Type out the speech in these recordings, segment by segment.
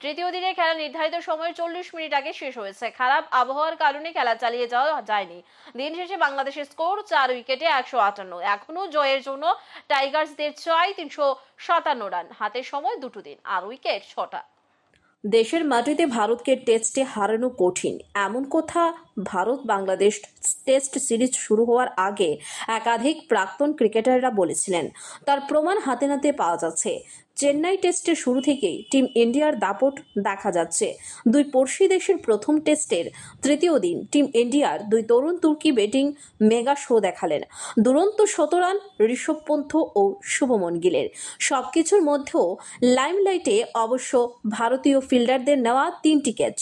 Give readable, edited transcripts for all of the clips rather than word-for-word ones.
তৃতীয় দিনের খেলা নির্ধারিত সময়ের 40 মিনিট আগে শেষ হয়েছে। খারাপ আবহাওয়ার কারণে খেলা চালিয়ে যাওয়া যায়নি। দিন শেষে বাংলাদেশের স্কোর 4 উইকেটে 158। এখনো জয়ের জন্য টাইগার্সদের চাই 357 রান। হাতে সময় 2 দিন, আর উইকেট 6টা। দেশের মাটিতে ভারতকে টেস্টে হারানো কঠিন, এমন কথা ভারত বাংলাদেশ টেস্ট সিরিজ শুরু হওয়ার আগে একাধিক প্রাক্তন ক্রিকেটাররা বলেছিলেন। তার প্রমাণ হাতে নাতে পাওয়া যাচ্ছে। চেন্নাই টেস্টের শুরু থেকেই টিম ইন্ডিয়ার দাপট দেখা যাচ্ছে। দুই পড়শি দেশের প্রথম টেস্টের তৃতীয় দিন টিম ইন্ডিয়ার দুই তরুণ তুর্কি ব্যাটিং মেগা শো দেখালেন। দুরন্ত 17 রান ঋষভ পন্থ ও শুভমন গিলের। সবকিছুর মধ্যেও লাইমলাইটে অবশ্য ভারতীয় ফিল্ডারদের নেওয়া 3টি ক্যাচ।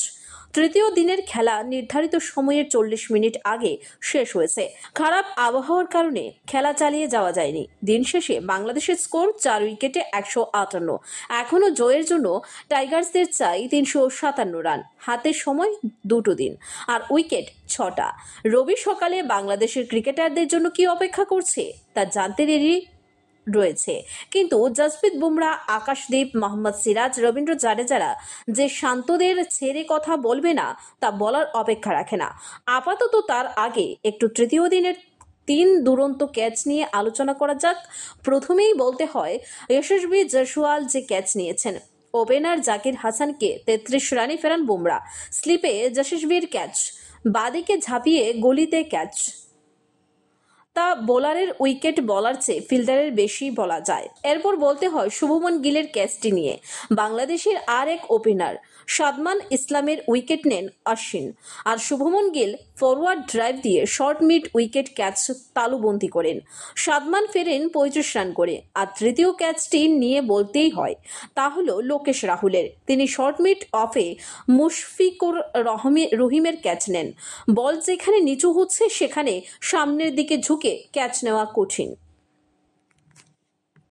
তৃতীয় দিনের খেলা নির্ধারিত সময়ের 40 মিনিট আগে শেষ হয়েছে। খারাপ আবহাওয়ার কারণে খেলা চালিয়ে যাওয়া যায়নি। দিন শেষে বাংলাদেশের স্কোর 4 উইকেটে 158। এখনো জয়ের জন্য টাইগার্সদের চাই 357 রান। হাতে সময় 2 দিন, আর উইকেট 6টা। রবি সকালে বাংলাদেশের ক্রিকেটারদের জন্য কি অপেক্ষা করছে তা জানতে দেরি রয়েছে, কিন্তু জসপ্রীত বুমরা, আকাশদীপ, মোহাম্মদ সিরাজ, রবীন্দ্র জাডেজারা যে শান্তদের ছেড়ে কথা বলবে না তা বলার অপেক্ষা রাখে না। আপাতত তার আগে একটু তৃতীয় দিনের 3 দুরন্ত ক্যাচ নিয়ে আলোচনা করা যাক। প্রথমেই বলতে হয় যশস্বী জয়সওয়াল যে ক্যাচ নিয়েছেন। ওপেনার জাকির হাসানকে 33 রানে ফেরান বুমরা। স্লিপে যশস্বীর ক্যাচ, বাদিকে ঝাঁপিয়ে গলিতে ক্যাচ। তা বোলারের উইকেট বলার চেয়ে ফিল্ডারের বেশি বলা যায়। এরপর বলতে হয় শুভমন গিলের ক্যাচটি নিয়ে। বাংলাদেশের আর এক ওপেনার সাদমান ইসলামের উইকেট নেন অশ্বিন, আর শুভমন গিল ফরওয়ার্ড ড্রাইভ দিয়ে শর্ট মিড উইকেট ক্যাচ তালুবন্দী করেন। সাদমান ফেরেন 35 রান করে। আর তৃতীয় ক্যাচটি নিয়ে বলতেই হয়, তা হলো লোকেশ রাহুলের। তিনি শর্ট মিড অফে মুশফিকুর রহিমের ক্যাচ নেন। বল যেখানে নিচু হচ্ছে সেখানে সামনের দিকে ঝুঁকে ক্যাচ নেওয়া কঠিন।